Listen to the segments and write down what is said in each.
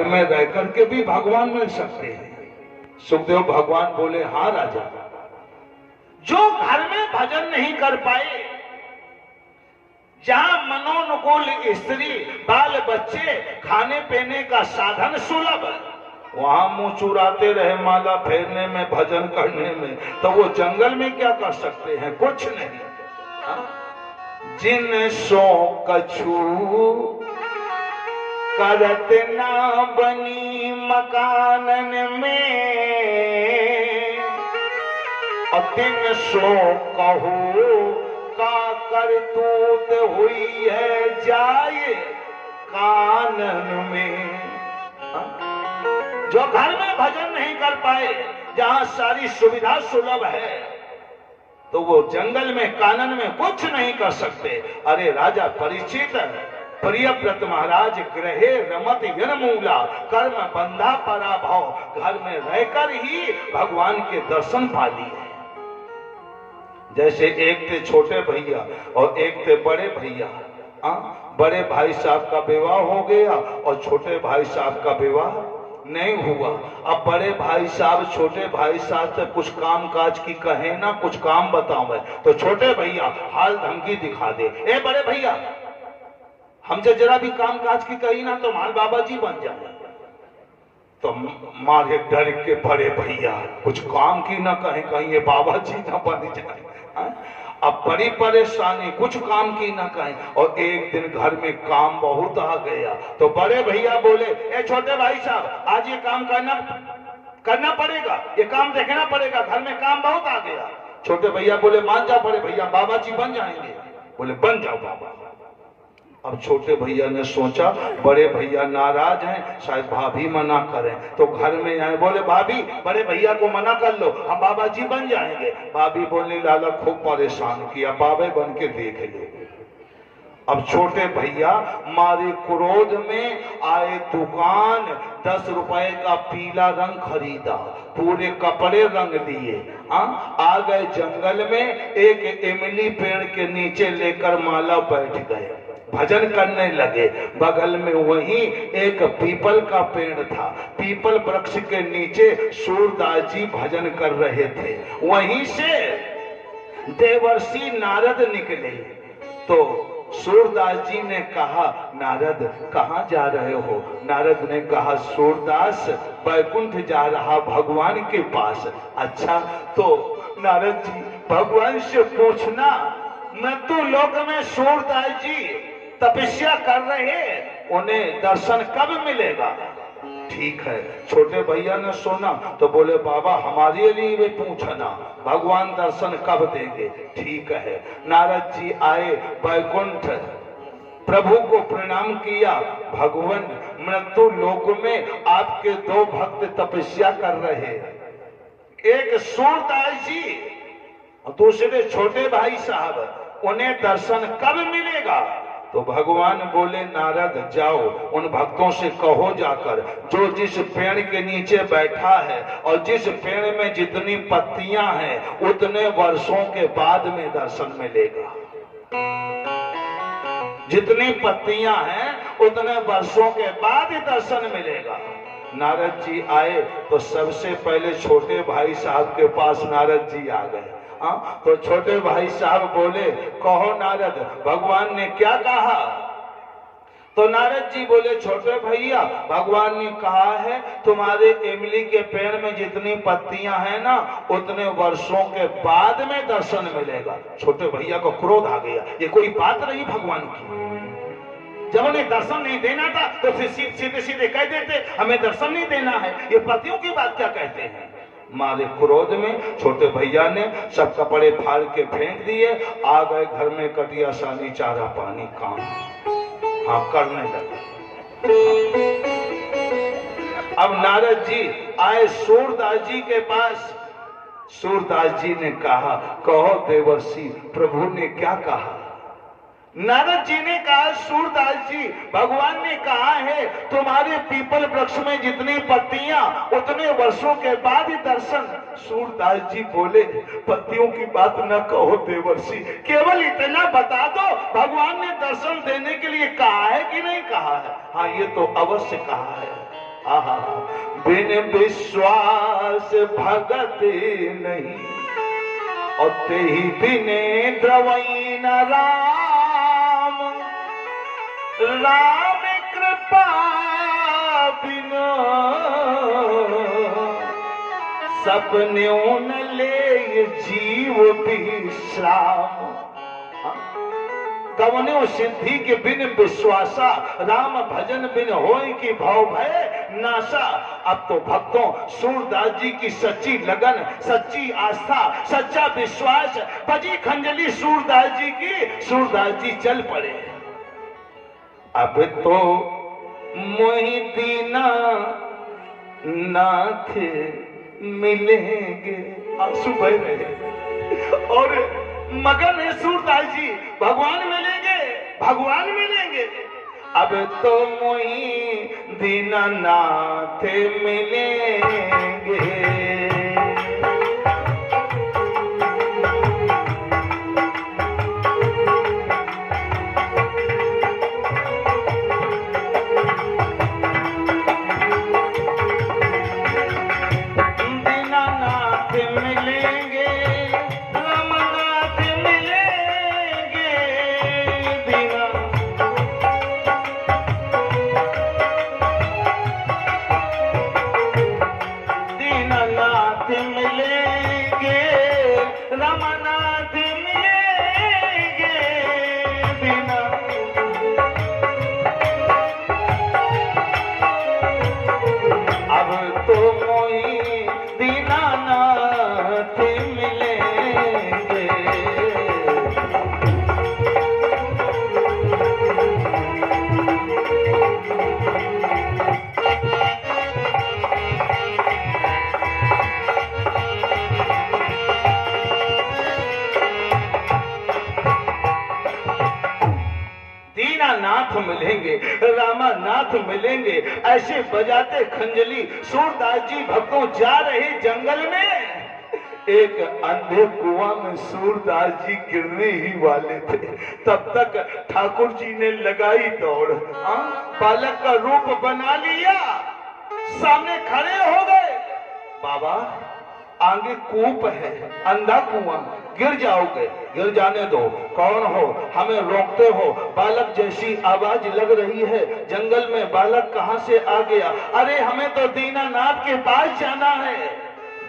घर में रह करके भी भगवान मिल सकते हैं। सुखदेव भगवान बोले हाँ राजा, जो घर में भजन नहीं कर पाए, जहां मनोनुकूल स्त्री, बाल बच्चे, खाने पीने का साधन सुलभ, वहां मुंह चुराते रहे माला फेरने में, भजन करने में, तो वो जंगल में क्या कर सकते हैं? कुछ नहीं। जिन सो कछु करत ना बनी मकानन में, अतिन सो कहो का करतूत हुई है जाए कानन में। जो घर में भजन नहीं कर पाए, जहां सारी सुविधा सुलभ है, तो वो जंगल में, कानन में कुछ नहीं कर सकते। अरे राजा परीक्षित, प्रियव्रत महाराज ग्रहे रमत यनमूला, कर्म बंधा पराभव, घर में रहकर ही भगवान के दर्शन पा लिए। जैसे एक थे छोटे भैया और एक थे बड़े भैया। बड़े भाई साहब का विवाह हो गया और छोटे भाई साहब का विवाह नहीं हुआ। अब बड़े भाई साहब छोटे भाई साहब से कुछ काम काज की कहे ना, कुछ काम बताओ, तो छोटे भैया हाल धमकी दिखा दे, ए बड़े भैया हमसे जरा भी काम काज की कही ना तो माल बाबा जी बन जाए। तो मारे डर के बड़े भैया कुछ काम की ना कहे, कहीं ये बाबा जी ना बन जाए। अब बड़ी परेशानी, कुछ काम की ना कहें। और एक दिन घर में काम बहुत आ गया, तो बड़े भैया बोले, ए छोटे भाई साहब आज ये काम करना पड़ेगा, ये काम देखना पड़ेगा, घर में काम बहुत आ गया। छोटे भैया बोले मान जाओ बड़े भैया, बाबा जी बन जाएंगे। बोले बन जाओ बाबा। अब छोटे भैया ने सोचा बड़े भैया नाराज हैं, शायद भाभी मना करें, तो घर में आए, बोले भाभी बड़े भैया को मना कर लो, हम बाबा जी बन जाएंगे। भाभी बोले लाला खूब परेशान किया, बाबे बन के देख लो। अब छोटे भैया मारे क्रोध में आए दुकान, 10 रुपए का पीला रंग खरीदा, पूरे कपड़े रंग दिए, आ गए जंगल में, एक इमली पेड़ के नीचे लेकर माला बैठ गए, भजन करने लगे। बगल में वहीं एक पीपल का पेड़ था, पीपल वृक्ष के नीचे सूरदास जी भजन कर रहे थे। वहीं से देवर्षि नारद निकले, तो सूरदास जी ने कहा नारद कहाँ जा रहे हो? नारद ने कहा सूरदास बैकुंठ जा रहा भगवान के पास। अच्छा, तो नारद जी भगवान से पूछना, मैं तो लोक में सूरदास जी तपस्या कर रहे, उन्हें दर्शन कब मिलेगा? ठीक है। छोटे भैया ने सुना तो बोले बाबा हमारे लिए भी पूछना, भगवान दर्शन कब देंगे? ठीक है। नारद जी आए बैकुंठ, प्रभु को प्रणाम किया, भगवान मृत्यु लोक में आपके 2 भक्त तपस्या कर रहे, एक सूरदास जी और दूसरे छोटे भाई साहब, उन्हें दर्शन कब मिलेगा? तो भगवान बोले नारद जाओ उन भक्तों से कहो जाकर, जो जिस पेड़ के नीचे बैठा है और जिस पेड़ में जितनी पत्तियां हैं उतने वर्षों के बाद में दर्शन मिलेगा। जितनी पत्तियां हैं उतने वर्षों के बाद ही दर्शन मिलेगा। नारद जी आए तो सबसे पहले छोटे भाई साहब के पास नारद जी आ गए। तो छोटे भाई साहब बोले कहो नारद भगवान ने क्या कहा? तो नारद जी बोले छोटे भैया भगवान ने कहा है तुम्हारे इमली के पेड़ में जितनी पत्तियां हैं ना उतने वर्षों के बाद में दर्शन मिलेगा। छोटे भैया को क्रोध आ गया, ये कोई बात रही भगवान की? जब उन्हें दर्शन नहीं देना था तो फिर सीधे सीधे कह देते हमें दर्शन नहीं देना है, ये पतियों की बात क्या कहते हैं? मारे क्रोध में छोटे भैया ने सब कपड़े फाड़ के फेंक दिए, आ गए घर में कटिया सानी चारा पानी काम करने लगे। अब नारद जी आए सूरदास जी के पास। सूरदास जी ने कहा कहो देवर्षि प्रभु ने क्या कहा? नारद जी ने कहा सूरदास जी भगवान ने कहा है तुम्हारे पीपल वृक्ष में जितनी पत्तियां उतने वर्षों के बाद ही दर्शन। सूरदास जी बोले पत्तियों की बात न कहो देवर्षि, केवल इतना बता दो भगवान ने दर्शन देने के लिए कहा है कि नहीं कहा है? हाँ ये तो अवश्य कहा है। आहा, बिन विश्वास भगत नहीं, और ते ही बिने द्रवई न राम, राम कृपा बिना सपन्यों न ले जीव विश्राम। कवन्यो सिद्धि के बिन विश्वासा, राम भजन बिन होय की भाव भय नासा। अब तो भक्तों सूरदास जी की सच्ची लगन, सच्ची आस्था, सच्चा विश्वास बजी खंजली सूरदास जी की, सूरदास जी चल पड़े। अब तो मोहि दीना नाथ मिलेंगे, आंसू बह रहे और मगन है सूरदास जी, भगवान मिलेंगे, भगवान मिलेंगे। अब तो मोहि दीनानाथ मिलेंगे। नाथ मिलेंगे, रामानाथ मिलेंगे, ऐसे बजाते खंजली सूरदास जी भक्तों जा रहे जंगल में। एक अंधे कुआं में सूरदास जी गिरने ही वाले थे, तब तक ठाकुर जी ने लगाई दौड़। बालक का रूप बना लिया, सामने खड़े हो गए। बाबा आगे कूप है, अंधा कुआं, गिर जाओगे। गिर जाने दो, कौन हो, हमें रोकते हो? बालक जैसी आवाज लग रही है, जंगल में बालक कहां से आ गया? अरे हमें तो दीनानाथ के पास जाना है।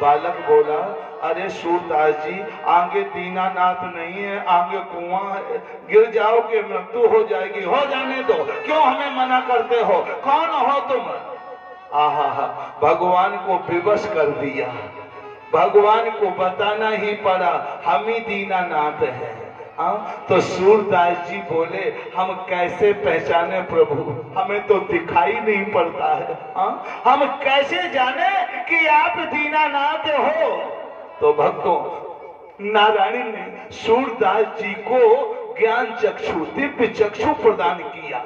बालक बोला, अरे सूरदास जी आगे दीनानाथ नहीं है, आगे कुआं है, गिर जाओगे मृत्यु हो जाएगी। हो जाने दो, क्यों हमें मना करते हो? कौन हो तुम? आहा, भगवान को विवश कर दिया, भगवान को बताना ही पड़ा हम ही दीनानाथ है। तो सूरदास जी बोले, हम कैसे पहचाने प्रभु, हमें तो दिखाई नहीं पड़ता है। हम कैसे जाने कि आप दीनानाथ हो? तो भक्तों नारायण ने सूरदास जी को ज्ञान चक्षु, दिव्य चक्षु प्रदान किया,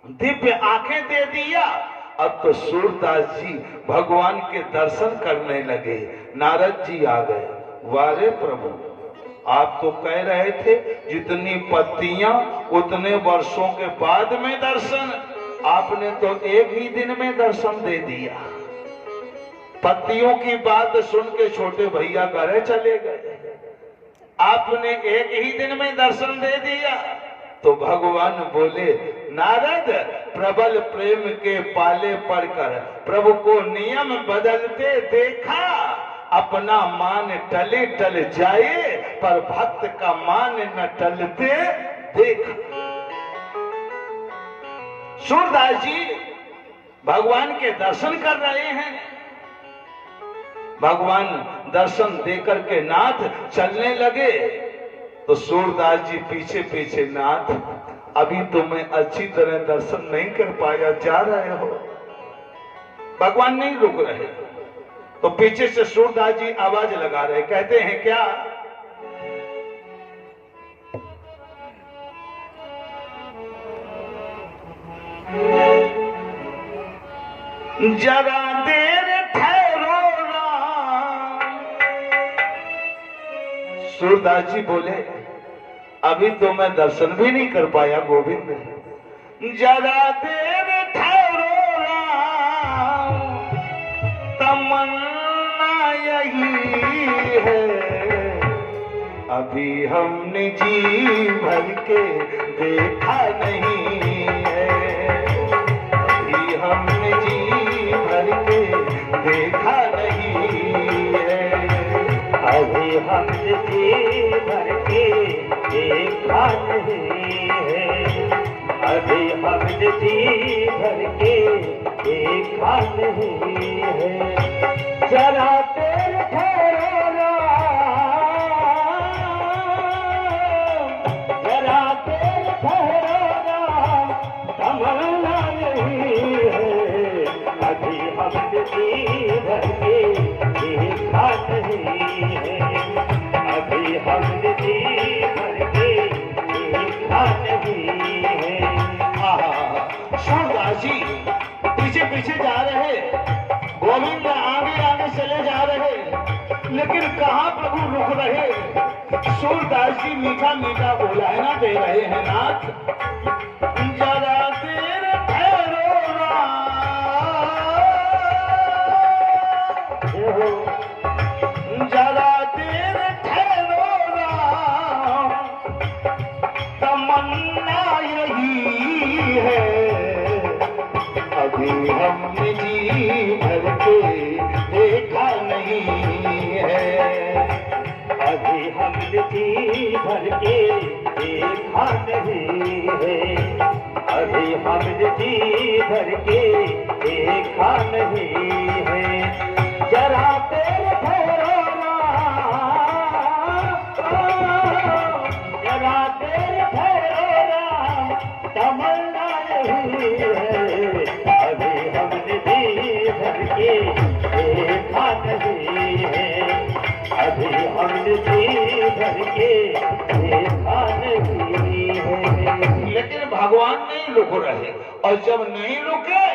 दिव्य आंखें दे दिया। अब तो सूरदास जी भगवान के दर्शन करने लगे। नारद जी आ गए, वारे प्रभु आप तो कह रहे थे जितनी पत्तियां उतने वर्षों के बाद में दर्शन, आपने तो एक ही दिन में दर्शन दे दिया। पत्तियों की बात सुन के छोटे भैया घरे चले गए, आपने एक ही दिन में दर्शन दे दिया। तो भगवान बोले, नारद प्रबल प्रेम के पाले पड़कर प्रभु को नियम बदलते देखा, अपना मान टले टल जाए पर भक्त का मान न टलते देख। सूरदास जी भगवान के दर्शन कर रहे हैं, भगवान दर्शन देकर के नाथ चलने लगे। तो सूरदास जी पीछे पीछे, नाथ अभी तो मैं अच्छी तरह दर्शन नहीं कर पाया, जा रहे हो? भगवान नहीं रुक रहे। तो पीछे से सूरदास जी आवाज लगा रहे, कहते हैं क्या? जरा देर ठहरो राम। सूरदास जी बोले, अभी तो मैं दर्शन भी नहीं कर पाया गोविंद, जरा देर ठहरो राम। है, अभी हमने जी भर के देखा नहीं है, अभी हमने जी भर के देखा नहीं है, अभी हमने जी भर के देखा नहीं है, अभी हमने जी भर के देखा नहीं है। जरा देर ठहरो राम, जरा देर ठहरो राम, तमन्ना नहीं है, अभी हमने जी भर के देखा नहीं है, अभी हमने जी भर के देखा नहीं है। सूरदास जी पीछे पीछे जा रहे, गोविंद आगे आगे चले जा रहे, लेकिन कहाँ प्रभु रुक रहे। सूरदास जी मीठा मीठा बोला है ना दे रहे हैं नाथ, जरा देर ठहरो राम, जरा देर ठहरो राम, तमन्ना यही है, अभी हमने जी भर के देखा नहीं है, अभी हमने जी भर के देखा नहीं है, अभी हमने जी भर के देखा नहीं है। जरा देर ठहरो राम, जरा देर ठहरो राम, तमन्ना नहीं है, अभी हमने जी भर के देखा नहीं है, अभी हमने जी भर के देखा नहीं है। लेकिन भगवान नहीं रुक रहे, और जब नहीं रुके